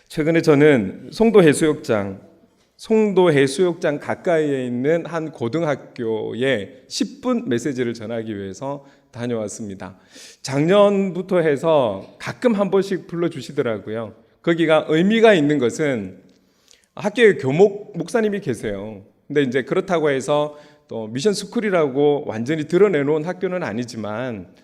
최근에 저는 송도해수욕장 가까이에 있는 한 고등학교에 10분 메시지를 전하기 위해서 다녀왔습니다. 작년부터 해서 가끔 한 번씩 불러주시더라고요. 거기가 의미가 있는 것은 학교에 교목 목사님이 계세요. 근데 이제 그렇다고 해서 또 미션 스쿨이라고 완전히 드러내놓은 학교는 아니지만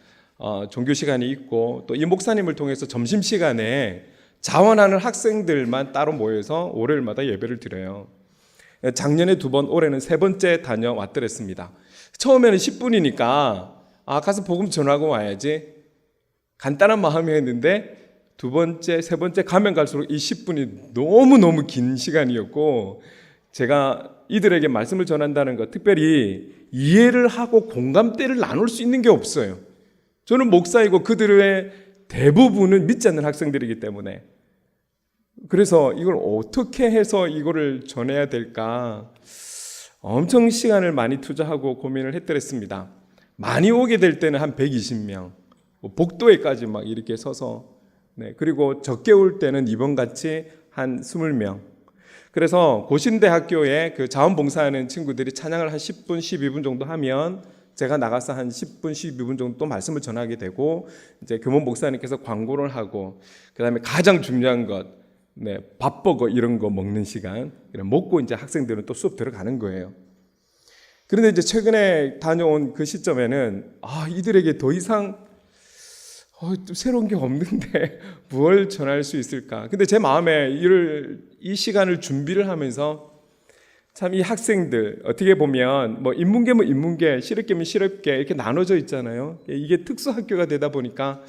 종교 시간이 있고 또 이 목사님을 통해서 점심시간에 자원하는 학생들만 따로 모여서 월요일마다 예배를 드려요. 작년에 2번, 올해는 3번째 다녀왔더랬습니다. 처음에는 10분이니까 가서 복음 전하고 와야지 간단한 마음이었는데 2번째, 3번째 가면 갈수록 이 10분이 너무너무 긴 시간이었고 제가 이들에게 말씀을 전한다는 것, 특별히 이해를 하고 공감대를 나눌 수 있는 게 없어요. 저는 목사이고 그들의 대부분은 믿지 않는 학생들이기 때문에 그래서 이걸 어떻게 해서 이거를 전해야 될까 엄청 시간을 많이 투자하고 고민을 했더랬습니다. 많이 오게 될 때는 한 120명, 복도에까지 막 이렇게 서서 그리고 적게 올 때는 이번같이 한 20명. 그래서 고신대학교에 그 자원봉사하는 친구들이 찬양을 한 10분, 12분 정도 하면 제가 나가서 한 10분, 12분 정도 또 말씀을 전하게 되고 이제 교문 목사님께서 광고를 하고 그다음에 가장 중요한 것, 밥버거 이런 거 먹는 시간 먹고 이제 학생들은 또 수업 들어가는 거예요. 그런데 이제 최근에 다녀온 그 시점에는 이들에게 더 이상 또 새로운 게 없는데 뭘 전할 수 있을까? 근데 제 마음에 이 시간을 준비를 하면서 참 이 학생들 어떻게 보면 뭐 인문계면 인문계, 실업계면 실업계 이렇게 나눠져 있잖아요. 이게 특수학교가 되다 보니까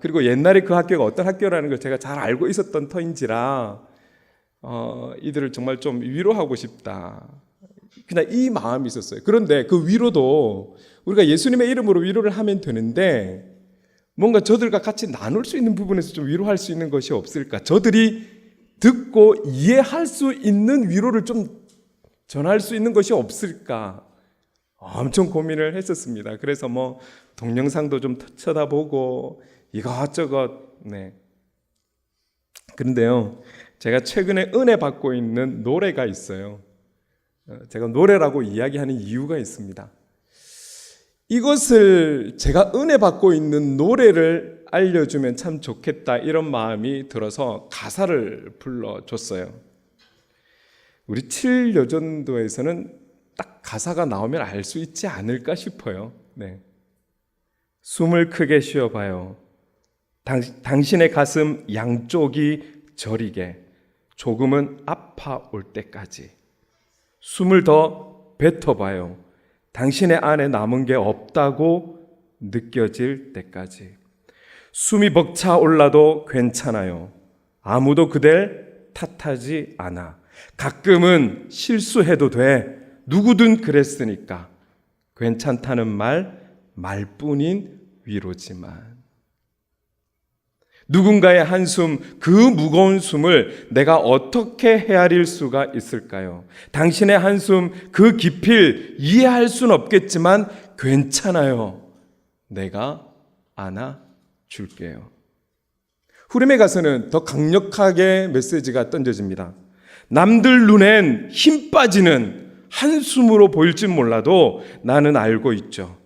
그리고 옛날에 그 학교가 어떤 학교라는 걸 제가 잘 알고 있었던 터인지라 이들을 정말 좀 위로하고 싶다. 그냥 이 마음이 있었어요. 그런데 그 위로도 우리가 예수님의 이름으로 위로를 하면 되는데 뭔가 저들과 같이 나눌 수 있는 부분에서 좀 위로할 수 있는 것이 없을까? 저들이 듣고 이해할 수 있는 위로를 좀 전할 수 있는 것이 없을까? 엄청 고민을 했었습니다. 그래서 뭐 동영상도 좀 쳐다보고 이것저것 그런데요, 제가 최근에 은혜 받고 있는 노래가 있어요. 제가 노래라고 이야기하는 이유가 있습니다. 이것을 제가 은혜 받고 있는 노래를 알려주면 참 좋겠다 이런 마음이 들어서 가사를 불러줬어요. 우리 7여전도에서는 딱 가사가 나오면 알 수 있지 않을까 싶어요. 숨을 크게 쉬어봐요. 당신의 가슴 양쪽이 저리게 조금은 아파올 때까지 숨을 더 뱉어봐요. 당신의 안에 남은 게 없다고 느껴질 때까지 숨이 벅차 올라도 괜찮아요. 아무도 그댈 탓하지 않아. 가끔은 실수해도 돼. 누구든 그랬으니까. 괜찮다는 말뿐인 위로지만 누군가의 한숨, 그 무거운 숨을 내가 어떻게 헤아릴 수가 있을까요? 당신의 한숨, 그 깊이를 이해할 수는 없겠지만 괜찮아요. 내가 안아줄게요. 후렴에 가서는 더 강력하게 메시지가 던져집니다. 남들 눈엔 힘 빠지는 한숨으로 보일진 몰라도 나는 알고 있죠.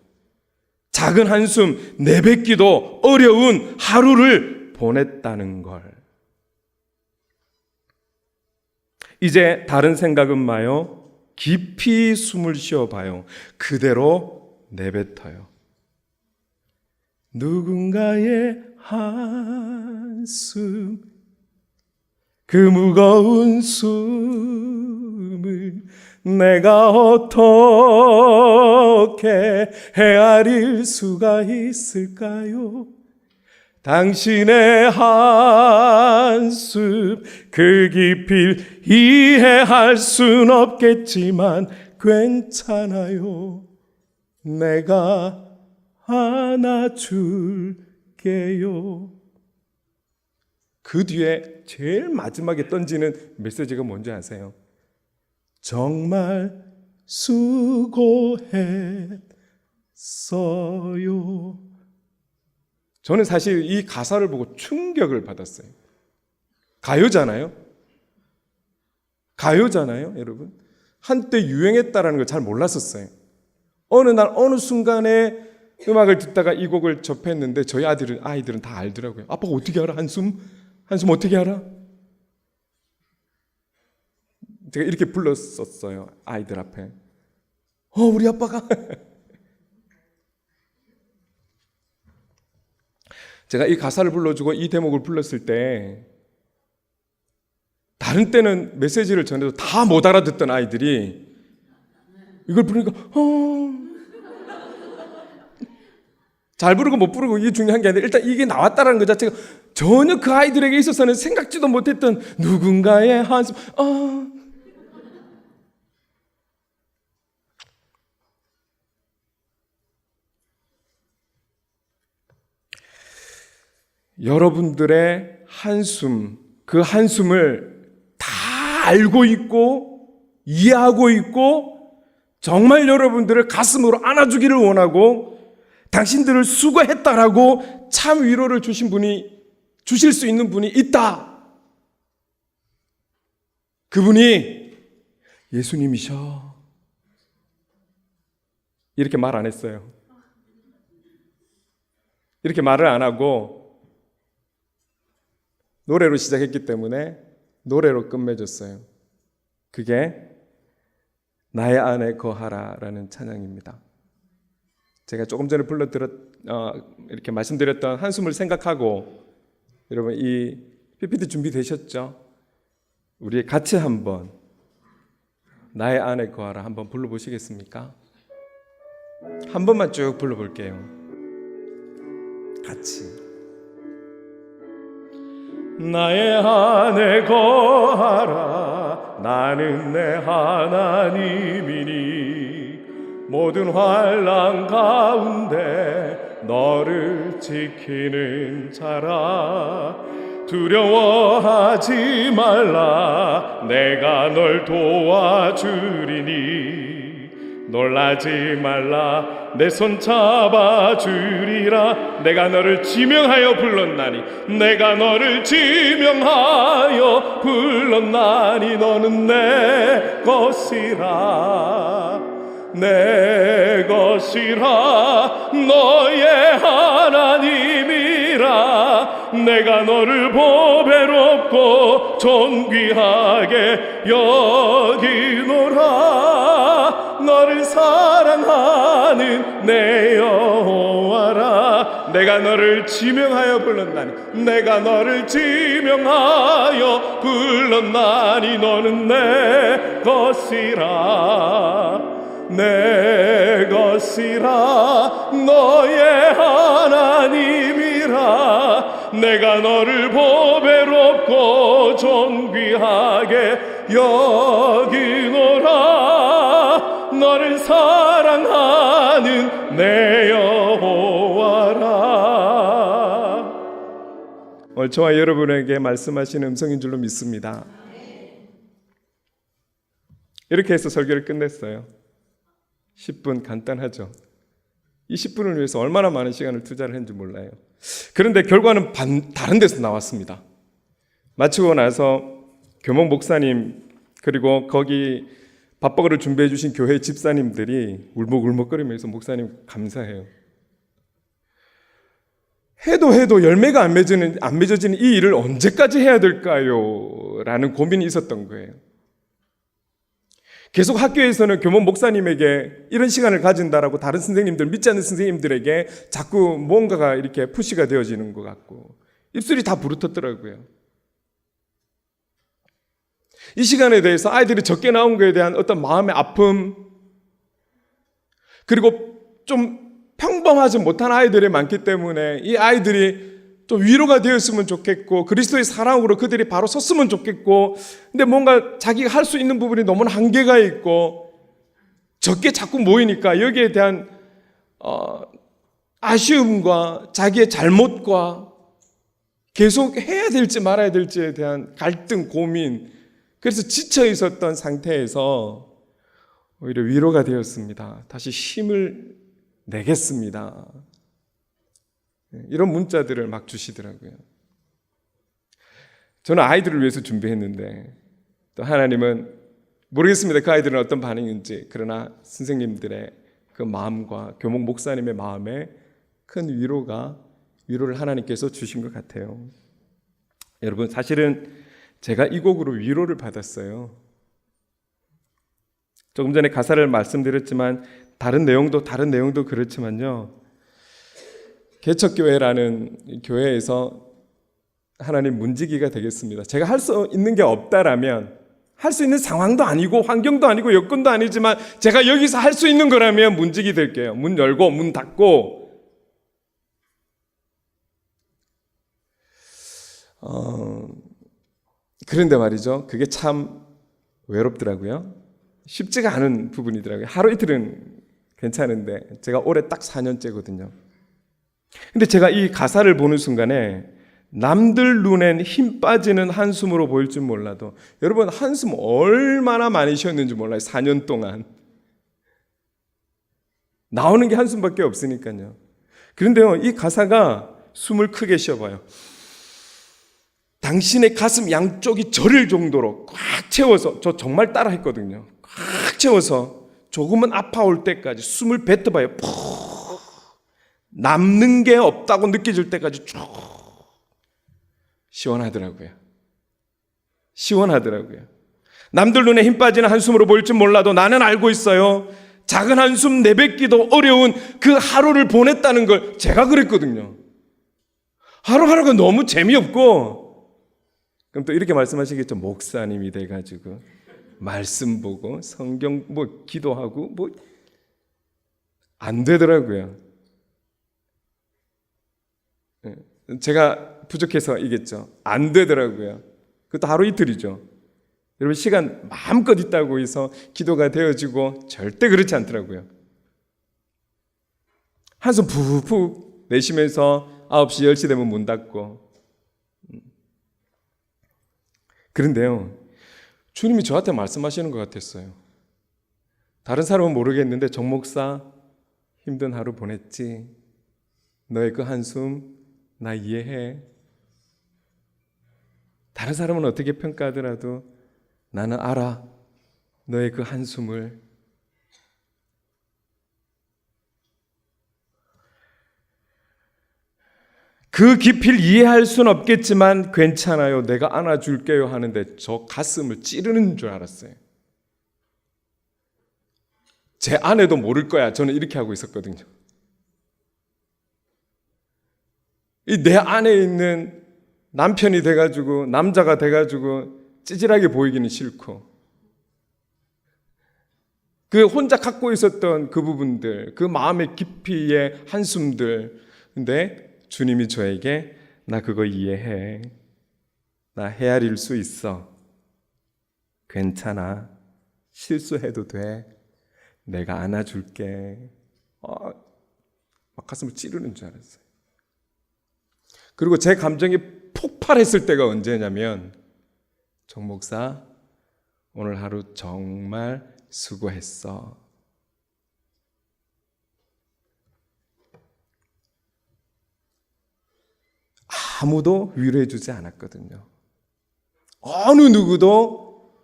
작은 한숨 내뱉기도 어려운 하루를 보냈다는 걸. 이제 다른 생각은 마요. 깊이 숨을 쉬어봐요. 그대로 내뱉어요. 누군가의 한숨, 그 무거운 숨을 내가 어떻게 헤아릴 수가 있을까요? 당신의 한숨, 그 깊이를 이해할 순 없겠지만 괜찮아요. 내가 안아줄게요. 그 뒤에 제일 마지막에 던지는 메시지가 뭔지 아세요? 정말 수고했어요. 저는 사실 이 가사를 보고 충격을 받았어요. 가요잖아요. 가요잖아요, 여러분. 한때 유행했다라는 걸 잘 몰랐었어요. 어느 날 어느 순간에 음악을 듣다가 이 곡을 접했는데 저희 아이들은 다 알더라고요. 아빠가 어떻게 알아? 한숨 어떻게 알아? 제가 이렇게 불렀었어요, 아이들 앞에. 우리 아빠가. 제가 이 가사를 불러주고 이 대목을 불렀을 때 다른 때는 메시지를 전해도 다 못 알아듣던 아이들이 이걸 부르니까 잘 부르고 못 부르고 이게 중요한 게 아니라 일단 이게 나왔다는 것 자체가 전혀 그 아이들에게 있어서는 생각지도 못했던 누군가의 한숨. 여러분들의 한숨, 그 한숨을 다 알고 있고 이해하고 있고 정말 여러분들을 가슴으로 안아주기를 원하고 당신들을 수고했다라고 참 위로를 주실 수 있는 분이 있다. 그분이 예수님이셔. 이렇게 말 안 했어요. 이렇게 말을 안 하고 노래로 시작했기 때문에 노래로 끝맺었어요. 그게 나의 안에 거하라라는 찬양입니다. 제가 조금 전에 이렇게 말씀드렸던 한숨을 생각하고 여러분 이 PPT 준비되셨죠? 우리 같이 한번 나의 안에 거하라 한번 불러보시겠습니까? 한 번만 쭉 불러볼게요. 같이. 나의 안에 거하라 나는 내 하나님이니 모든 환난 가운데 너를 지키는 자라 두려워하지 말라 내가 널 도와주리니 놀라지 말라 내 손 잡아주리라 내가 너를 지명하여 불렀나니 내가 너를 지명하여 불렀나니 너는 내 것이라 내 것이라 너의 하나님이라 내가 너를 보배롭고 존귀하게 여기노라 너를 사랑하는 내 여호와라 내가 너를 지명하여 불렀나니 내가 너를 지명하여 불렀나니 너는 내 것이라 내 것이라 너의 하나님이라 내가 너를 보배롭고 존귀하게 여기노라 너를 사랑하는 내 여호와라. 오늘 저와 여러분에게 말씀하시는 음성인 줄로 믿습니다. 이렇게 해서 설교를 끝냈어요. 10분 간단하죠. 이 10분을 위해서 얼마나 많은 시간을 투자를 했는지 몰라요. 그런데 결과는 다른 데서 나왔습니다. 마치고 나서 교목 목사님 그리고 거기 밥버거를 준비해 주신 교회 집사님들이 울먹울먹거리면서 목사님 감사해요. 해도 열매가 안 맺어지는 이 일을 언제까지 해야 될까요? 라는 고민이 있었던 거예요. 계속 학교에서는 교목 목사님에게 이런 시간을 가진다라고 다른 선생님들, 믿지 않는 선생님들에게 자꾸 뭔가가 이렇게 푸시가 되어지는 것 같고 입술이 다 부르텄더라고요. 이 시간에 대해서 아이들이 적게 나온 것에 대한 어떤 마음의 아픔 그리고 좀 평범하지 못한 아이들이 많기 때문에 이 아이들이 좀 위로가 되었으면 좋겠고 그리스도의 사랑으로 그들이 바로 섰으면 좋겠고 근데 뭔가 자기가 할 수 있는 부분이 너무나 한계가 있고 적게 자꾸 모이니까 여기에 대한 아쉬움과 자기의 잘못과 계속 해야 될지 말아야 될지에 대한 갈등, 고민 그래서 지쳐 있었던 상태에서 오히려 위로가 되었습니다. 다시 힘을 내겠습니다. 이런 문자들을 막 주시더라고요. 저는 아이들을 위해서 준비했는데 또 하나님은 모르겠습니다. 그 아이들은 어떤 반응인지. 그러나 선생님들의 그 마음과 교목 목사님의 마음에 큰 위로를 하나님께서 주신 것 같아요. 여러분, 사실은 제가 이 곡으로 위로를 받았어요. 조금 전에 가사를 말씀드렸지만 다른 내용도 그렇지만요. 개척교회라는 교회에서 하나님 문지기가 되겠습니다. 제가 할 수 있는 게 없다라면, 할 수 있는 상황도 아니고 환경도 아니고 여건도 아니지만 제가 여기서 할 수 있는 거라면 문지기 될게요. 문 열고 문 닫고. 그런데 말이죠. 그게 참 외롭더라고요. 쉽지가 않은 부분이더라고요. 하루 이틀은 괜찮은데 제가 올해 딱 4년째거든요. 근데 제가 이 가사를 보는 순간에 남들 눈엔 힘 빠지는 한숨으로 보일 줄 몰라도 여러분 한숨 얼마나 많이 쉬었는지 몰라요. 4년 동안. 나오는 게 한숨밖에 없으니까요. 그런데요, 이 가사가 숨을 크게 쉬어봐요. 당신의 가슴 양쪽이 저릴 정도로 꽉 채워서, 저 정말 따라 했거든요. 꽉 채워서 조금은 아파올 때까지 숨을 뱉어봐요. 푹 남는 게 없다고 느껴질 때까지 쭉 시원하더라고요. 남들 눈에 힘 빠지는 한숨으로 보일 줄 몰라도 나는 알고 있어요. 작은 한숨 내뱉기도 어려운 그 하루를 보냈다는 걸 제가 그랬거든요. 하루하루가 너무 재미없고, 그럼 또 이렇게 말씀하시겠죠. 목사님이 돼가지고 말씀 보고 성경 기도하고 안 되더라고요. 제가 부족해서이겠죠. 안 되더라고요. 그것도 하루 이틀이죠. 여러분, 시간 마음껏 있다고 해서 기도가 되어지고 절대 그렇지 않더라고요. 한숨 푹푹 내쉬면서 9시, 10시 되면 문 닫고. 그런데요, 주님이 저한테 말씀하시는 것 같았어요. 다른 사람은 모르겠는데 정 목사 힘든 하루 보냈지? 너의 그 한숨 나 이해해. 다른 사람은 어떻게 평가하더라도 나는 알아. 너의 그 한숨을. 그 깊이를 이해할 수는 없겠지만 괜찮아요. 내가 안아줄게요 하는데 저 가슴을 찌르는 줄 알았어요. 제 아내도 모를 거야. 저는 이렇게 하고 있었거든요. 내 안에 있는 남편이 돼가지고 남자가 돼가지고 찌질하게 보이기는 싫고, 그 혼자 갖고 있었던 그 부분들, 그 마음의 깊이의 한숨들. 근데 주님이 저에게 나 그거 이해해. 나 헤아릴 수 있어. 괜찮아. 실수해도 돼. 내가 안아줄게. 막 가슴을 찌르는 줄 알았어요. 그리고 제 감정이 폭발했을 때가 언제냐면, 정 목사 오늘 하루 정말 수고했어. 아무도 위로해 주지 않았거든요. 어느 누구도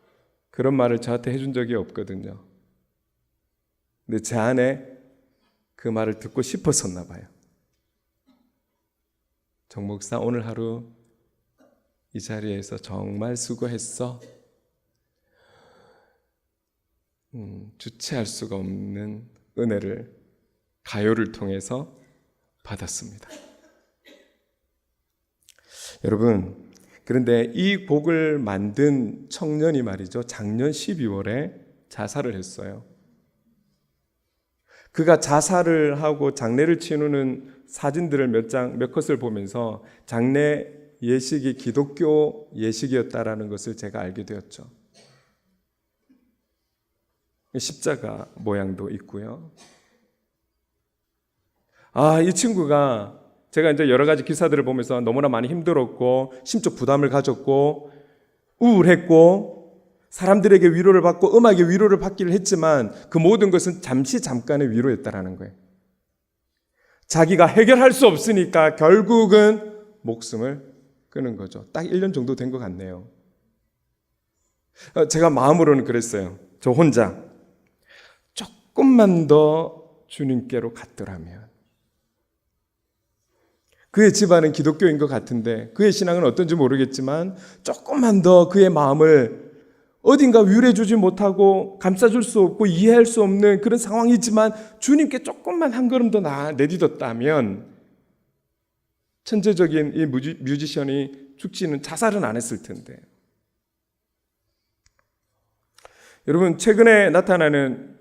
그런 말을 저한테 해준 적이 없거든요. 근데 제 안에 그 말을 듣고 싶었었나 봐요. 정 목사 오늘 하루 이 자리에서 정말 수고했어. 주체할 수가 없는 은혜를 가요를 통해서 받았습니다. 여러분, 그런데 이 곡을 만든 청년이 말이죠, 작년 12월에 자살을 했어요. 그가 자살을 하고 장례를 치르는 사진들을 몇 컷을 보면서 장례 예식이 기독교 예식이었다라는 것을 제가 알게 되었죠. 십자가 모양도 있고요. 이 친구가, 제가 이제 여러 가지 기사들을 보면서 너무나 많이 힘들었고 심적 부담을 가졌고 우울했고 사람들에게 위로를 받고 음악의 위로를 받기를 했지만 그 모든 것은 잠깐의 위로였다라는 거예요. 자기가 해결할 수 없으니까 결국은 목숨을 끄는 거죠. 딱 1년 정도 된 것 같네요. 제가 마음으로는 그랬어요. 저 혼자 조금만 더 주님께로 갔더라면. 그의 집안은 기독교인 것 같은데 그의 신앙은 어떤지 모르겠지만 조금만 더 그의 마음을 어딘가 위로해 주지 못하고 감싸줄 수 없고 이해할 수 없는 그런 상황이지만 주님께 조금만 한 걸음 더 내딛었다면 천재적인 이 뮤지션이 죽지는 자살은 안 했을 텐데. 여러분, 최근에 나타나는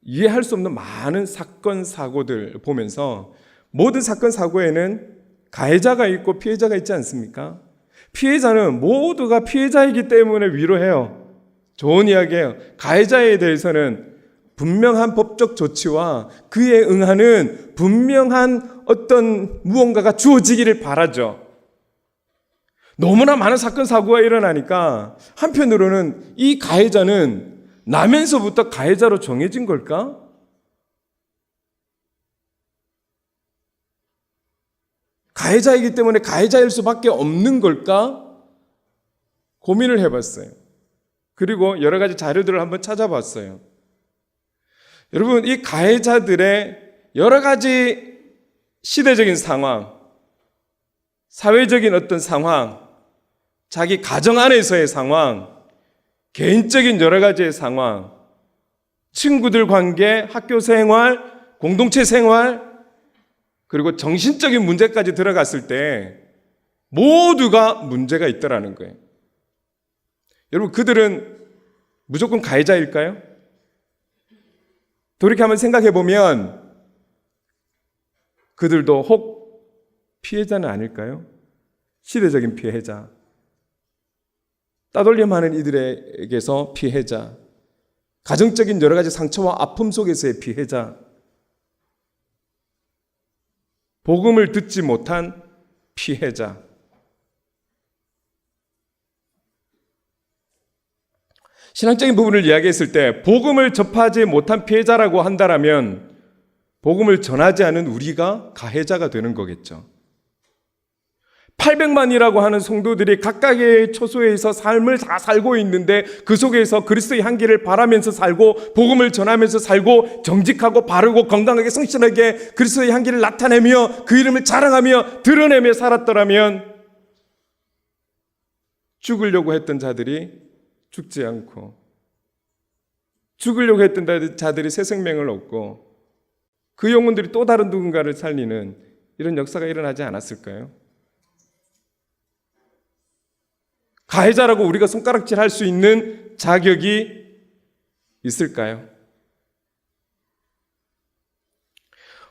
이해할 수 없는 많은 사건 사고들 보면서 모든 사건 사고에는 가해자가 있고 피해자가 있지 않습니까? 피해자는 모두가 피해자이기 때문에 위로해요. 좋은 이야기예요. 가해자에 대해서는 분명한 법적 조치와 그에 응하는 분명한 어떤 무언가가 주어지기를 바라죠. 너무나 많은 사건 사고가 일어나니까 한편으로는 이 가해자는 나면서부터 가해자로 정해진 걸까? 가해자이기 때문에 가해자일 수밖에 없는 걸까? 고민을 해봤어요. 그리고 여러 가지 자료들을 한번 찾아봤어요. 여러분, 이 가해자들의 여러 가지 시대적인 상황, 사회적인 어떤 상황, 자기 가정 안에서의 상황, 개인적인 여러 가지의 상황, 친구들 관계, 학교 생활, 공동체 생활, 그리고 정신적인 문제까지 들어갔을 때 모두가 문제가 있더라는 거예요. 여러분, 그들은 무조건 가해자일까요? 돌이켜 한번 생각해 보면 그들도 혹 피해자는 아닐까요? 시대적인 피해자. 따돌림 하는 이들에게서 피해자. 가정적인 여러 가지 상처와 아픔 속에서의 피해자. 복음을 듣지 못한 피해자. 신앙적인 부분을 이야기했을 때 복음을 접하지 못한 피해자라고 한다면 복음을 전하지 않은 우리가 가해자가 되는 거겠죠. 800만이라고 하는 성도들이 각각의 처소에서 삶을 다 살고 있는데 그 속에서 그리스도의 향기를 바라면서 살고 복음을 전하면서 살고 정직하고 바르고 건강하게 성실하게 그리스도의 향기를 나타내며 그 이름을 자랑하며 드러내며 살았더라면 죽으려고 했던 자들이 죽지 않고 죽으려고 했던 자들이 새 생명을 얻고 그 영혼들이 또 다른 누군가를 살리는 이런 역사가 일어나지 않았을까요? 가해자라고 우리가 손가락질할 수 있는 자격이 있을까요?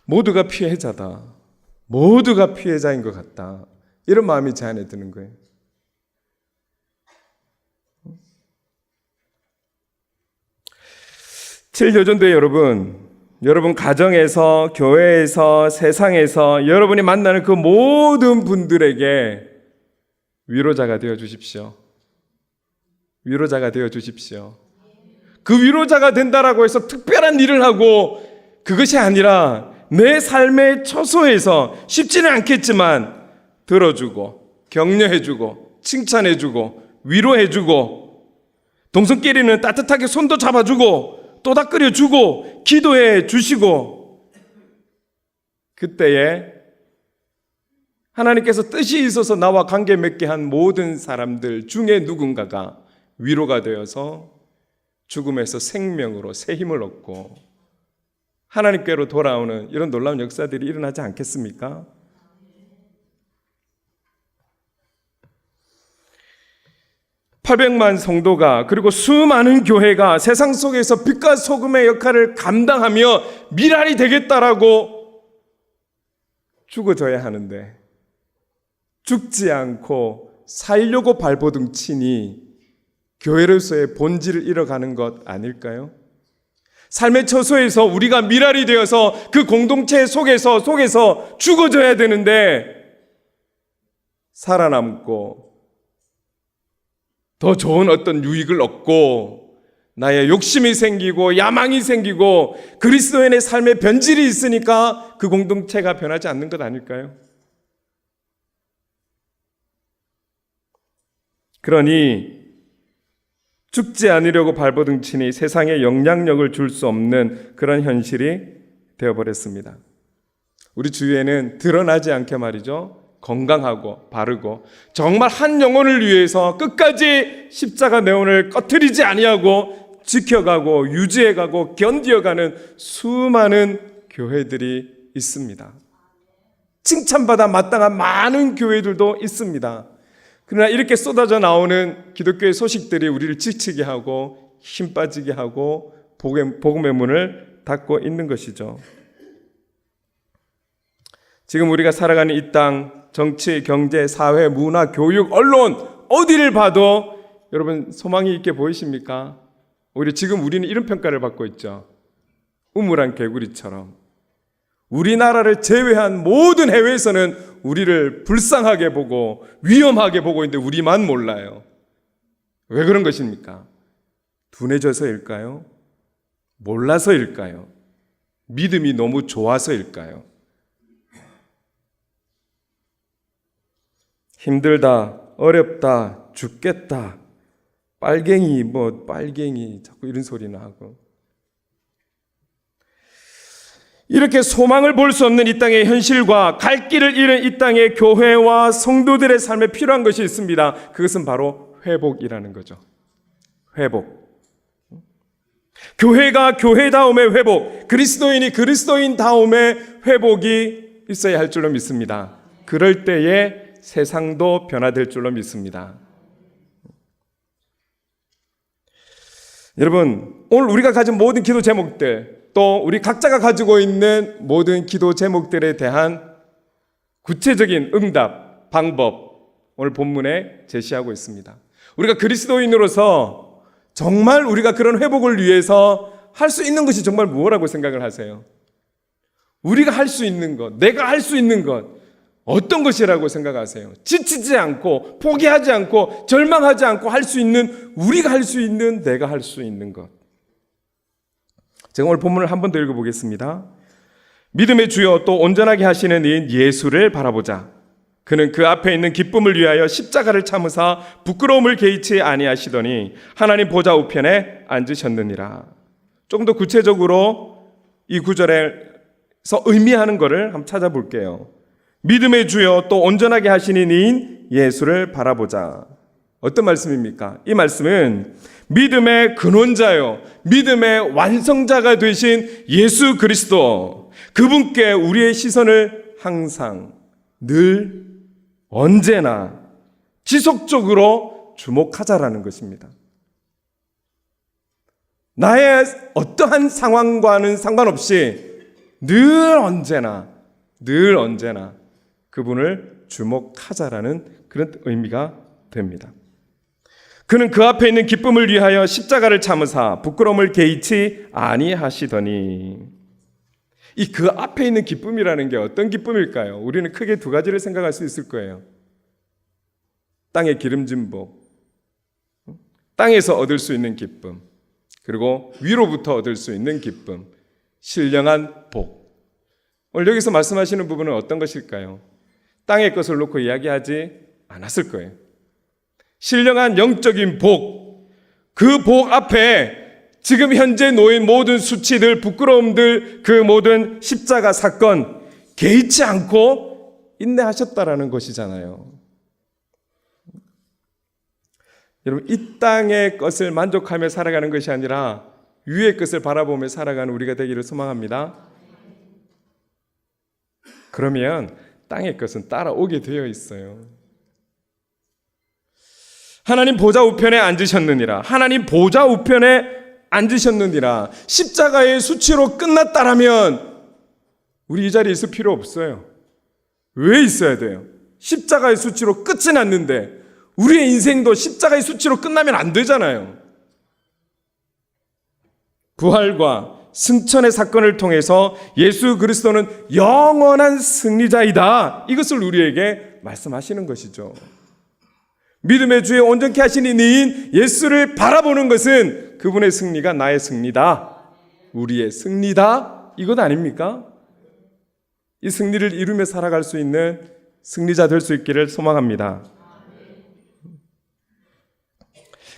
모두가 피해자다. 모두가 피해자인 것 같다. 이런 마음이 제 안에 드는 거예요. 칠요전도의 여러분 가정에서, 교회에서, 세상에서 여러분이 만나는 그 모든 분들에게 위로자가 되어 주십시오. 위로자가 되어 주십시오. 그 위로자가 된다라고 해서 특별한 일을 하고 그것이 아니라 내 삶의 처소에서 쉽지는 않겠지만 들어주고 격려해주고 칭찬해주고 위로해주고 동성끼리는 따뜻하게 손도 잡아주고 또다 끓여주고 기도해 주시고 그때에 하나님께서 뜻이 있어서 나와 관계 맺게 한 모든 사람들 중에 누군가가 위로가 되어서 죽음에서 생명으로 새 힘을 얻고 하나님께로 돌아오는 이런 놀라운 역사들이 일어나지 않겠습니까? (800만) 성도가 그리고 수많은 교회가 세상 속에서 빛과 소금의 역할을 감당하며 미랄이 되겠다라고 죽어져야 하는데 죽지 않고 살려고 발버둥 치니 교회로서의 본질을 잃어가는 것 아닐까요? 삶의 처소에서 우리가 미랄이 되어서 그 공동체 속에서 죽어져야 되는데 살아남고 더 좋은 어떤 유익을 얻고 나의 욕심이 생기고 야망이 생기고 그리스도인의 삶의 변질이 있으니까 그 공동체가 변하지 않는 것 아닐까요? 그러니 죽지 않으려고 발버둥치니 세상에 영향력을 줄 수 없는 그런 현실이 되어버렸습니다. 우리 주위에는 드러나지 않게 말이죠, 건강하고 바르고 정말 한 영혼을 위해서 끝까지 십자가 내원을 꺼트리지 아니하고 지켜가고 유지해가고 견디어가는 수많은 교회들이 있습니다. 칭찬받아 마땅한 많은 교회들도 있습니다. 그러나 이렇게 쏟아져 나오는 기독교의 소식들이 우리를 지치게 하고 힘 빠지게 하고 복음의 문을 닫고 있는 것이죠. 지금 우리가 살아가는 이 땅, 정치, 경제, 사회, 문화, 교육, 언론 어디를 봐도 여러분 소망이 있게 보이십니까? 오히려 지금 우리는 이런 평가를 받고 있죠. 우물안 개구리처럼. 우리나라를 제외한 모든 해외에서는 우리를 불쌍하게 보고 위험하게 보고 있는데 우리만 몰라요. 왜 그런 것입니까? 둔해져서일까요? 몰라서일까요? 믿음이 너무 좋아서일까요? 힘들다, 어렵다, 죽겠다, 빨갱이 자꾸 이런 소리나 하고, 이렇게 소망을 볼 수 없는 이 땅의 현실과 갈 길을 잃은 이 땅의 교회와 성도들의 삶에 필요한 것이 있습니다. 그것은 바로 회복이라는 거죠. 회복. 교회가 교회다움의 회복, 그리스도인이 그리스도인다움의 회복이 있어야 할 줄로 믿습니다. 그럴 때에 세상도 변화될 줄로 믿습니다. 여러분, 오늘 우리가 가진 모든 기도 제목들, 또 우리 각자가 가지고 있는 모든 기도 제목들에 대한 구체적인 응답, 방법, 오늘 본문에 제시하고 있습니다. 우리가 그리스도인으로서 정말 우리가 그런 회복을 위해서 할 수 있는 것이 정말 무엇이라고 생각을 하세요? 우리가 할 수 있는 것, 내가 할 수 있는 것, 어떤 것이라고 생각하세요? 지치지 않고, 포기하지 않고, 절망하지 않고 할 수 있는, 우리가 할 수 있는, 내가 할 수 있는 것. 제가 오늘 본문을 한 번 더 읽어보겠습니다. 믿음의 주여 또 온전하게 하시는 이인 예수를 바라보자. 그는 그 앞에 있는 기쁨을 위하여 십자가를 참으사 부끄러움을 개의치 아니하시더니 하나님 보좌 우편에 앉으셨느니라. 조금 더 구체적으로 이 구절에서 의미하는 것을 한번 찾아볼게요. 믿음의 주여 또 온전하게 하시는 이인 예수를 바라보자. 어떤 말씀입니까? 이 말씀은 믿음의 근원자요, 믿음의 완성자가 되신 예수 그리스도, 그분께 우리의 시선을 항상, 늘, 언제나 지속적으로 주목하자라는 것입니다. 나의 어떠한 상황과는 상관없이 늘 언제나 그분을 주목하자라는 그런 의미가 됩니다. 그는 그 앞에 있는 기쁨을 위하여 십자가를 참으사 부끄러움을 개의치 아니하시더니. 이 그 앞에 있는 기쁨이라는 게 어떤 기쁨일까요? 우리는 크게 두 가지를 생각할 수 있을 거예요. 땅의 기름진 복, 땅에서 얻을 수 있는 기쁨, 그리고 위로부터 얻을 수 있는 기쁨, 신령한 복. 오늘 여기서 말씀하시는 부분은 어떤 것일까요? 땅의 것을 놓고 이야기하지 않았을 거예요. 신령한 영적인 복, 그 복 앞에 지금 현재 놓인 모든 수치들, 부끄러움들, 그 모든 십자가 사건 개의치 않고 인내하셨다라는 것이잖아요. 여러분, 이 땅의 것을 만족하며 살아가는 것이 아니라 위의 것을 바라보며 살아가는 우리가 되기를 소망합니다. 그러면 땅의 것은 따라오게 되어 있어요. 하나님 보좌 우편에 앉으셨느니라. 하나님 보좌 우편에 앉으셨느니라. 십자가의 수치로 끝났다라면 우리 이 자리에 있을 필요 없어요. 왜 있어야 돼요? 십자가의 수치로 끝이 났는데 우리의 인생도 십자가의 수치로 끝나면 안 되잖아요. 부활과 승천의 사건을 통해서 예수 그리스도는 영원한 승리자이다. 이것을 우리에게 말씀하시는 것이죠. 믿음의 주에 온전케 하시는 이인 예수를 바라보는 것은 그분의 승리가 나의 승리다, 우리의 승리다, 이것 아닙니까? 이 승리를 이루며 살아갈 수 있는 승리자 될 수 있기를 소망합니다.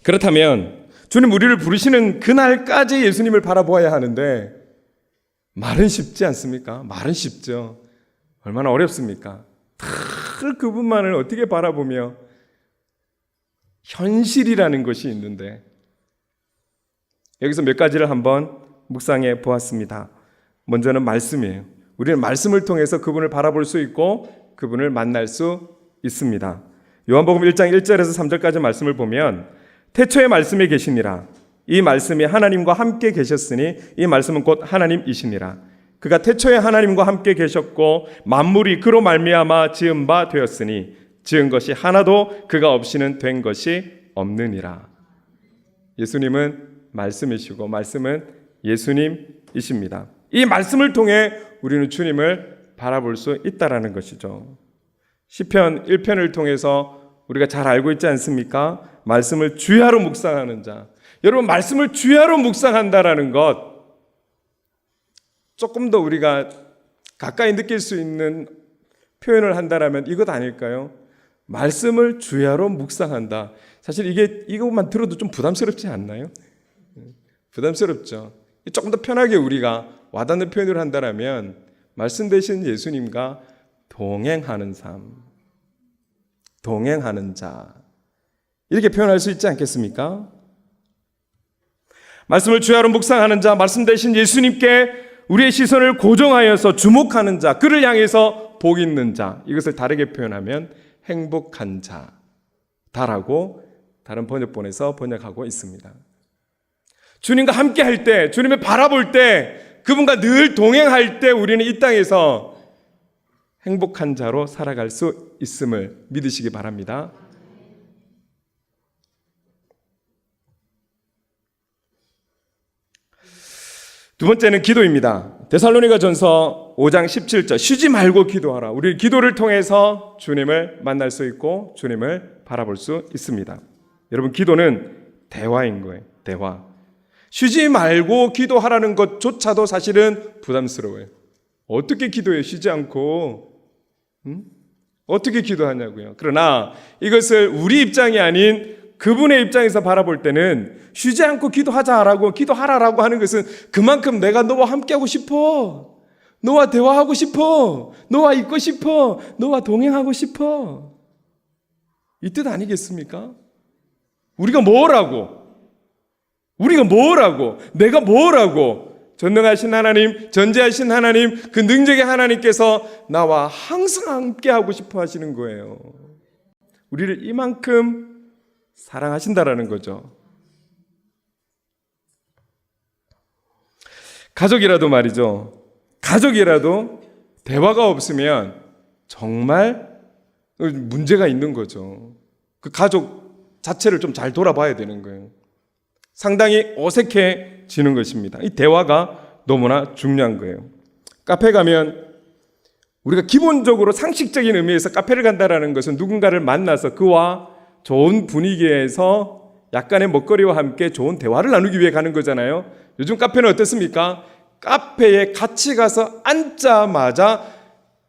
그렇다면 주님 우리를 부르시는 그날까지 예수님을 바라보아야 하는데 말은 쉽지 않습니까? 말은 쉽죠. 얼마나 어렵습니까? 늘 그분만을 어떻게 바라보며 현실이라는 것이 있는데 여기서 몇 가지를 한번 묵상해 보았습니다. 먼저는 말씀이에요. 우리는 말씀을 통해서 그분을 바라볼 수 있고 그분을 만날 수 있습니다. 요한복음 1장 1절에서 3절까지 말씀을 보면 태초에 말씀이 계시니라. 이 말씀이 하나님과 함께 계셨으니 이 말씀은 곧 하나님이시니라. 그가 태초에 하나님과 함께 계셨고 만물이 그로 말미암아 지은 바 되었으니 지은 것이 하나도 그가 없이는 된 것이 없느니라. 예수님은 말씀이시고 말씀은 예수님이십니다. 이 말씀을 통해 우리는 주님을 바라볼 수 있다라는 것이죠. 시편 1편을 통해서 우리가 잘 알고 있지 않습니까? 말씀을 주야로 묵상하는 자. 여러분 말씀을 주야로 묵상한다라는 것 조금 더 우리가 가까이 느낄 수 있는 표현을 한다라면 이것 아닐까요? 말씀을 주야로 묵상한다. 사실 이것만 들어도 좀 부담스럽지 않나요? 부담스럽죠. 조금 더 편하게 우리가 와닿는 표현을 한다라면 말씀 되신 예수님과 동행하는 삶, 동행하는 자 이렇게 표현할 수 있지 않겠습니까? 말씀을 주야로 묵상하는 자, 말씀 되신 예수님께 우리의 시선을 고정하여서 주목하는 자, 그를 향해서 복 있는 자, 이것을 다르게 표현하면 행복한 자다라고 다른 번역본에서 번역하고 있습니다. 주님과 함께 할 때, 주님을 바라볼 때, 그분과 늘 동행할 때 우리는 이 땅에서 행복한 자로 살아갈 수 있음을 믿으시기 바랍니다. 두 번째는 기도입니다. 데살로니가전서 5장 17절 쉬지 말고 기도하라. 우리 기도를 통해서 주님을 만날 수 있고 주님을 바라볼 수 있습니다. 여러분 기도는 대화인 거예요. 대화. 쉬지 말고 기도하라는 것조차도 사실은 부담스러워요. 어떻게 기도해? 쉬지 않고 어떻게 기도하냐고요. 그러나 이것을 우리 입장이 아닌 그분의 입장에서 바라볼 때는 쉬지 않고 기도하자라고 기도하라라고 하는 것은 그만큼 내가 너와 함께하고 싶어. 너와 대화하고 싶어. 너와 있고 싶어. 너와 동행하고 싶어. 이 뜻 아니겠습니까? 우리가 뭐라고? 내가 뭐라고? 전능하신 하나님, 전지하신 하나님, 그 능력의 하나님께서 나와 항상 함께하고 싶어 하시는 거예요. 우리를 이만큼 사랑하신다라는 거죠. 가족이라도 말이죠. 가족이라도 대화가 없으면 정말 문제가 있는 거죠. 그 가족 자체를 좀 잘 돌아봐야 되는 거예요. 상당히 어색해지는 것입니다. 이 대화가 너무나 중요한 거예요. 카페 가면 우리가 기본적으로 상식적인 의미에서 카페를 간다라는 것은 누군가를 만나서 그와 좋은 분위기에서 약간의 먹거리와 함께 좋은 대화를 나누기 위해 가는 거잖아요. 요즘 카페는 어떻습니까? 카페에 같이 가서 앉자마자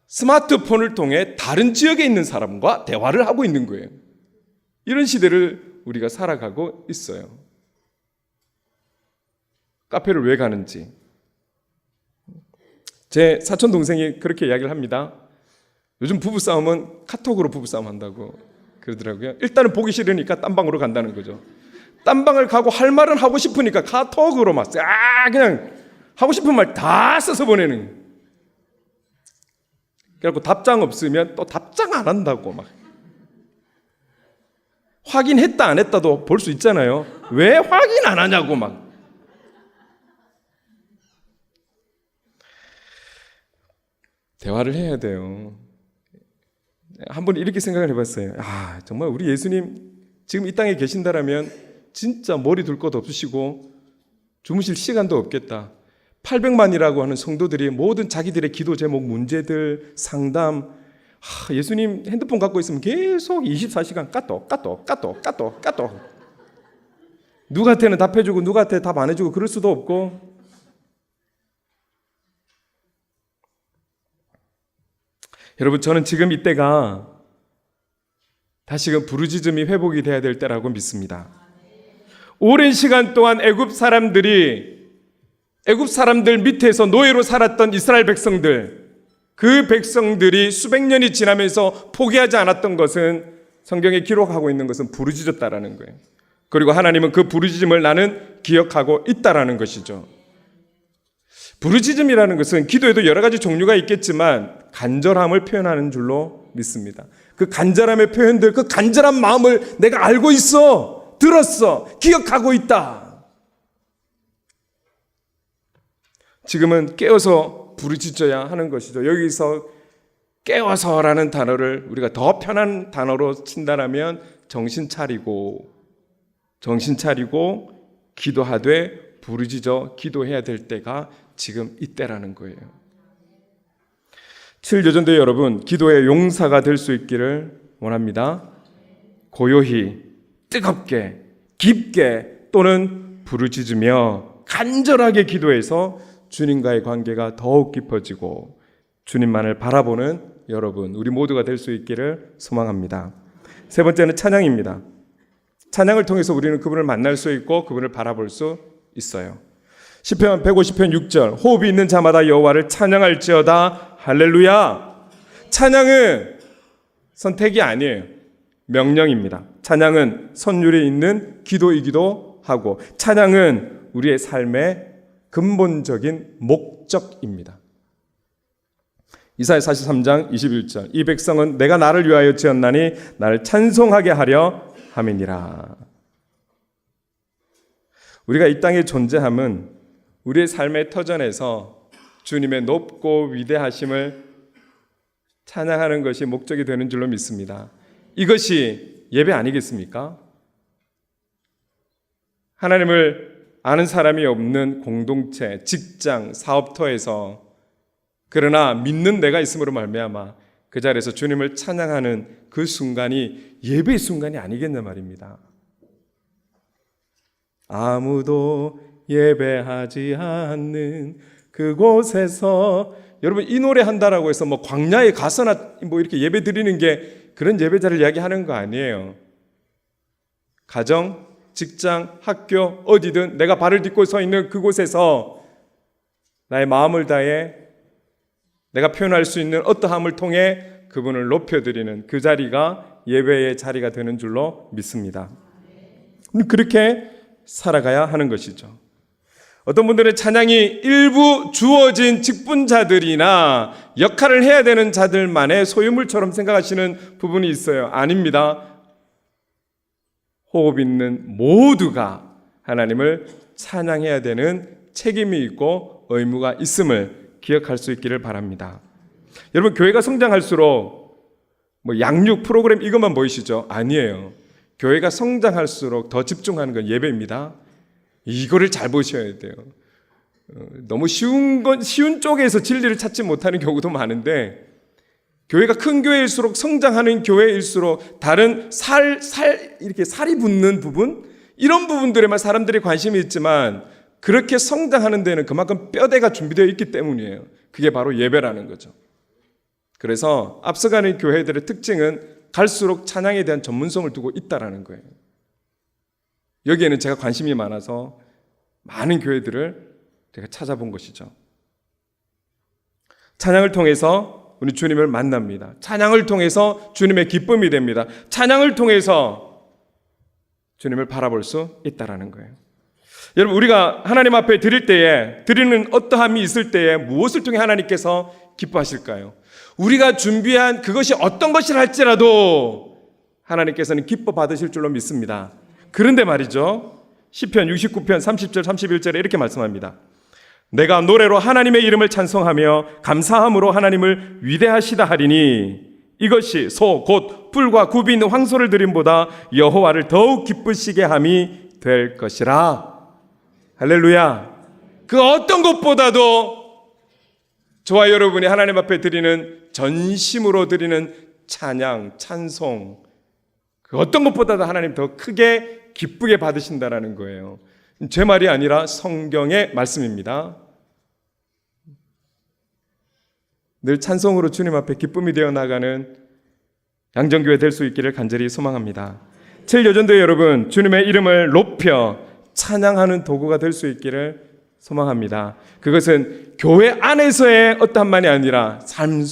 스마트폰을 통해 다른 지역에 있는 사람과 대화를 하고 있는 거예요. 이런 시대를 우리가 살아가고 있어요. 카페를 왜 가는지. 제 사촌 동생이 그렇게 이야기를 합니다. 요즘 부부싸움은 카톡으로 부부싸움 한다고 그러더라고요. 일단은 보기 싫으니까 딴방으로 간다는 거죠. 딴방을 가고 할 말은 하고 싶으니까 카톡으로 막 그냥 하고 싶은 말 다 써서 보내는. 그래갖고 답장 없으면 또 답장 안 한다고 막. 확인했다 안 했다도 볼 수 있잖아요. 왜 확인 안 하냐고 막. 대화를 해야 돼요. 한번 이렇게 생각을 해봤어요. 정말 우리 예수님 지금 이 땅에 계신다라면 진짜 머리 둘 것 없으시고 주무실 시간도 없겠다. 800만이라고 하는 성도들이 모든 자기들의 기도 제목, 문제들, 상담, 예수님 핸드폰 갖고 있으면 계속 24시간 까똑 누구한테는 답해주고 누구한테 답 안 해주고 그럴 수도 없고. 여러분 저는 지금 이때가 다시금 부르짖음이 회복이 돼야 될 때라고 믿습니다. 오랜 시간 동안 애굽 사람들 밑에서 노예로 살았던 이스라엘 백성들, 그 백성들이 수백 년이 지나면서 포기하지 않았던 것은, 성경에 기록하고 있는 것은 부르짖었다라는 거예요. 그리고 하나님은 그 부르짖음을 나는 기억하고 있다라는 것이죠. 부르짖음이라는 것은 기도에도 여러 가지 종류가 있겠지만 간절함을 표현하는 줄로 믿습니다. 그 간절함의 표현들, 그 간절한 마음을 내가 알고 있어, 들었어, 기억하고 있다. 지금은 깨어서 부르짖어야 하는 것이죠. 여기서 깨어서라는 단어를 우리가 더 편한 단어로 친다라면 정신 차리고 기도하되 부르짖어 기도해야 될 때가 지금 이때라는 거예요. 7여전도의 여러분, 기도의 용사가 될 수 있기를 원합니다. 고요히, 뜨겁게, 깊게 또는 부르짖으며 간절하게 기도해서 주님과의 관계가 더욱 깊어지고 주님만을 바라보는 여러분, 우리 모두가 될 수 있기를 소망합니다. 세 번째는 찬양입니다. 찬양을 통해서 우리는 그분을 만날 수 있고 그분을 바라볼 수 있어요. 시편 150편 6절, 호흡이 있는 자마다 여호와를 찬양할지어다. 할렐루야. 찬양은 선택이 아니에요. 명령입니다. 찬양은 선율이 있는 기도이기도 하고, 찬양은 우리의 삶의 근본적인 목적입니다. 이사야 43장 21절, 이 백성은 내가 나를 위하여 지었나니 나를 찬송하게 하려 함이니라. 우리가 이 땅에 존재함은 우리의 삶의 터전에서 주님의 높고 위대하심을 찬양하는 것이 목적이 되는 줄로 믿습니다. 이것이 예배 아니겠습니까? 하나님을 아는 사람이 없는 공동체, 직장, 사업터에서, 그러나 믿는 내가 있음으로 말미암아 그 자리에서 주님을 찬양하는 그 순간이 예배의 순간이 아니겠냐 말입니다. 아무도 예배하지 않는 그곳에서, 여러분 이 노래 한다라고 해서 뭐 광야에 가서나 뭐 이렇게 예배 드리는 게 그런 예배자를 이야기하는 거 아니에요. 가정, 직장, 학교 어디든 내가 발을 딛고 서 있는 그곳에서 나의 마음을 다해 내가 표현할 수 있는 어떠함을 통해 그분을 높여드리는 그 자리가 예배의 자리가 되는 줄로 믿습니다. 그렇게 살아가야 하는 것이죠. 어떤 분들은 찬양이 일부 주어진 직분자들이나 역할을 해야 되는 자들만의 소유물처럼 생각하시는 부분이 있어요. 아닙니다. 호흡 있는 모두가 하나님을 찬양해야 되는 책임이 있고 의무가 있음을 기억할 수 있기를 바랍니다. 여러분, 교회가 성장할수록 뭐 양육 프로그램 이것만 보이시죠? 아니에요. 교회가 성장할수록 더 집중하는 건 예배입니다. 이거를 잘 보셔야 돼요. 너무 쉬운 쪽에서 진리를 찾지 못하는 경우도 많은데, 교회가 큰 교회일수록, 성장하는 교회일수록 다른 이렇게 살이 붙는 부분, 이런 부분들에만 사람들이 관심이 있지만 그렇게 성장하는 데는 그만큼 뼈대가 준비되어 있기 때문이에요. 그게 바로 예배라는 거죠. 그래서 앞서가는 교회들의 특징은 갈수록 찬양에 대한 전문성을 두고 있다라는 거예요. 여기에는 제가 관심이 많아서 많은 교회들을 제가 찾아본 것이죠. 찬양을 통해서 우리 주님을 만납니다. 찬양을 통해서 주님의 기쁨이 됩니다. 찬양을 통해서 주님을 바라볼 수 있다라는 거예요. 여러분, 우리가 하나님 앞에 드리는 어떠함이 있을 때에 무엇을 통해 하나님께서 기뻐하실까요? 우리가 준비한 그것이 어떤 것이라 할지라도 하나님께서는 기뻐 받으실 줄로 믿습니다. 그런데 말이죠, 시편 69편 30절 31절에 이렇게 말씀합니다. 내가 노래로 하나님의 이름을 찬송하며 감사함으로 하나님을 위대하시다 하리니 이것이 소 곧 뿔과 굽이 있는 황소를 드림보다 여호와를 더욱 기쁘시게 함이 될 것이라. 할렐루야. 그 어떤 것보다도 저와 여러분이 하나님 앞에 드리는 전심으로 드리는 찬양, 찬송, 그 어떤 것보다도 하나님 더 크게 기쁘게 받으신다라는 거예요. 제 말이 아니라 성경의 말씀입니다. 늘 찬송으로 주님 앞에 기쁨이 되어 나가는 양정교회 될 수 있기를 간절히 소망합니다. 7여전도의 여러분, 주님의 이름을 높여 찬양하는 도구가 될 수 있기를 소망합니다. 그것은 교회 안에서의 어떠한만이 아니라 삶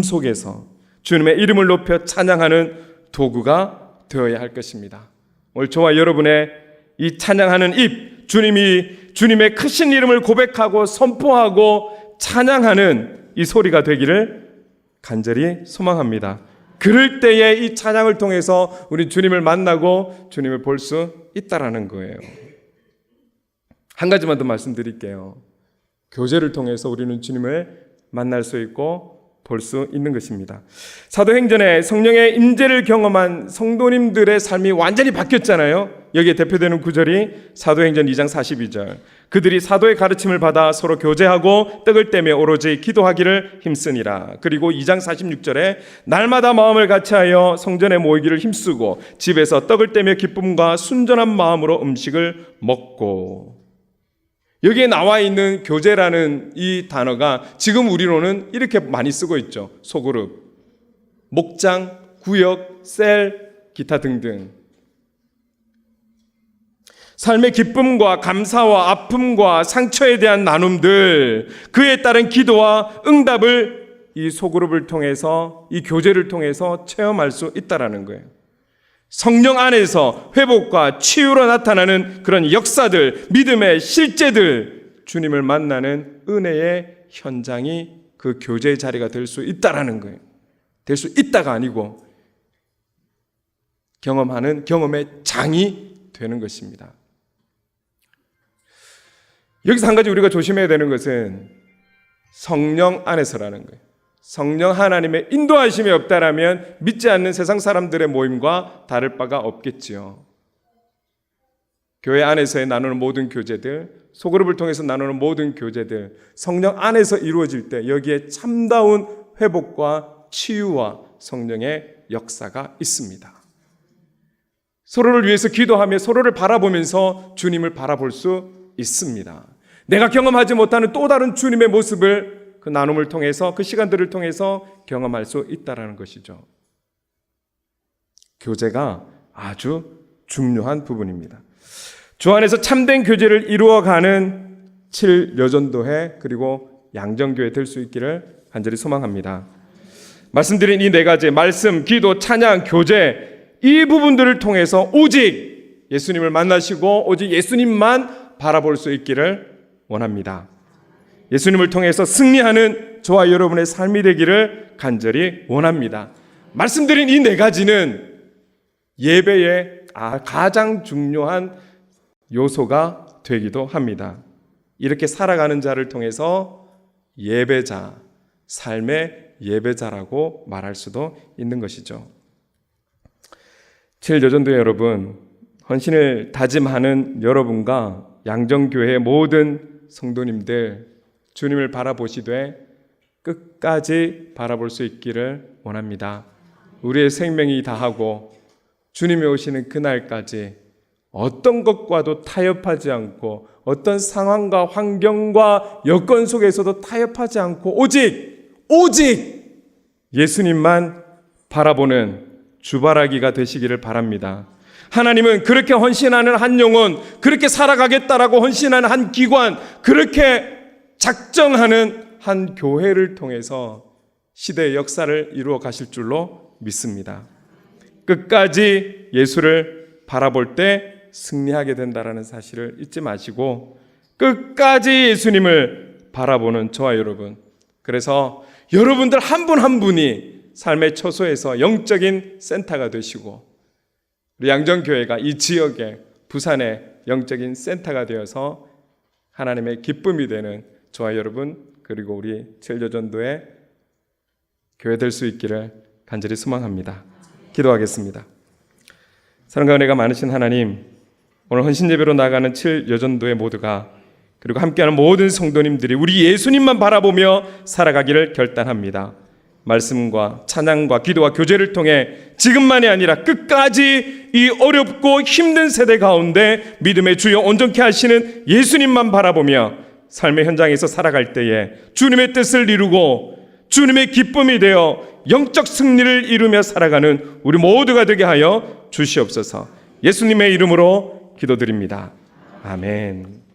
속에서 주님의 이름을 높여 찬양하는 도구가 되어야 할 것입니다. 오늘 저와 여러분의 이 찬양하는 입, 주님의 크신 이름을 고백하고 선포하고 찬양하는 이 소리가 되기를 간절히 소망합니다. 그럴 때에 이 찬양을 통해서 우리 주님을 만나고 주님을 볼 수 있다라는 거예요. 한 가지만 더 말씀드릴게요. 교제를 통해서 우리는 주님을 만날 수 있고 볼 수 있는 것입니다. 사도행전에 성령의 임재를 경험한 성도님들의 삶이 완전히 바뀌었잖아요. 여기에 대표되는 구절이 사도행전 2장 42절. 그들이 사도의 가르침을 받아 서로 교제하고 떡을 떼며 오로지 기도하기를 힘쓰니라. 그리고 2장 46절에 날마다 마음을 같이하여 성전에 모이기를 힘쓰고 집에서 떡을 떼며 기쁨과 순전한 마음으로 음식을 먹고. 여기에 나와 있는 교제라는 이 단어가 지금 우리로는 이렇게 많이 쓰고 있죠. 소그룹, 목장, 구역, 셀, 기타 등등. 삶의 기쁨과 감사와 아픔과 상처에 대한 나눔들, 그에 따른 기도와 응답을 이 소그룹을 통해서, 이 교제를 통해서 체험할 수 있다는 거예요. 성령 안에서 회복과 치유로 나타나는 그런 역사들, 믿음의 실제들, 주님을 만나는 은혜의 현장이 그 교제의 자리가 될 수 있다라는 거예요. 될 수 있다가 아니고 경험하는 경험의 장이 되는 것입니다. 여기서 한 가지 우리가 조심해야 되는 것은 성령 안에서라는 거예요. 성령 하나님의 인도하심이 없다라면 믿지 않는 세상 사람들의 모임과 다를 바가 없겠지요. 교회 안에서의 나누는 모든 교제들, 소그룹을 통해서 나누는 모든 교제들, 성령 안에서 이루어질 때 여기에 참다운 회복과 치유와 성령의 역사가 있습니다. 서로를 위해서 기도하며 서로를 바라보면서 주님을 바라볼 수 있습니다. 내가 경험하지 못하는 또 다른 주님의 모습을 그 나눔을 통해서, 그 시간들을 통해서 경험할 수 있다는 것이죠. 교제가 아주 중요한 부분입니다. 주 안에서 참된 교제를 이루어가는 7여전도회 그리고 양정교회 될 수 있기를 간절히 소망합니다. 말씀드린 이 네 가지, 말씀, 기도, 찬양, 교제, 이 부분들을 통해서 오직 예수님을 만나시고 오직 예수님만 바라볼 수 있기를 원합니다. 예수님을 통해서 승리하는 저와 여러분의 삶이 되기를 간절히 원합니다. 말씀드린 이 네 가지는 예배의 가장 중요한 요소가 되기도 합니다. 이렇게 살아가는 자를 통해서 예배자, 삶의 예배자라고 말할 수도 있는 것이죠. 7여전도회 여러분, 헌신을 다짐하는 여러분과 양정교회의 모든 성도님들, 주님을 바라보시되 끝까지 바라볼 수 있기를 원합니다. 우리의 생명이 다하고 주님이 오시는 그날까지 어떤 것과도 타협하지 않고 어떤 상황과 환경과 여건 속에서도 타협하지 않고 오직 예수님만 바라보는 주바라기가 되시기를 바랍니다. 하나님은 그렇게 헌신하는 한 영혼, 그렇게 살아가겠다라고 헌신하는 한 기관, 그렇게 작정하는 한 교회를 통해서 시대의 역사를 이루어 가실 줄로 믿습니다. 끝까지 예수를 바라볼 때 승리하게 된다는 사실을 잊지 마시고 끝까지 예수님을 바라보는 저와 여러분, 그래서 여러분들 한 분 한 분이 삶의 처소에서 영적인 센터가 되시고 우리 양정교회가 이 지역에, 부산의 영적인 센터가 되어서 하나님의 기쁨이 되는 저와 여러분, 그리고 우리 7여전도의 교회 될 수 있기를 간절히 소망합니다. 기도하겠습니다. 사랑과 은혜가 많으신 하나님, 오늘 헌신예배로 나가는 7여전도의 모두가, 그리고 함께하는 모든 성도님들이 우리 예수님만 바라보며 살아가기를 결단합니다. 말씀과 찬양과 기도와 교제를 통해 지금만이 아니라 끝까지 이 어렵고 힘든 세대 가운데 믿음의 주여 온전케 하시는 예수님만 바라보며 삶의 현장에서 살아갈 때에 주님의 뜻을 이루고 주님의 기쁨이 되어 영적 승리를 이루며 살아가는 우리 모두가 되게 하여 주시옵소서. 예수님의 이름으로 기도드립니다. 아멘.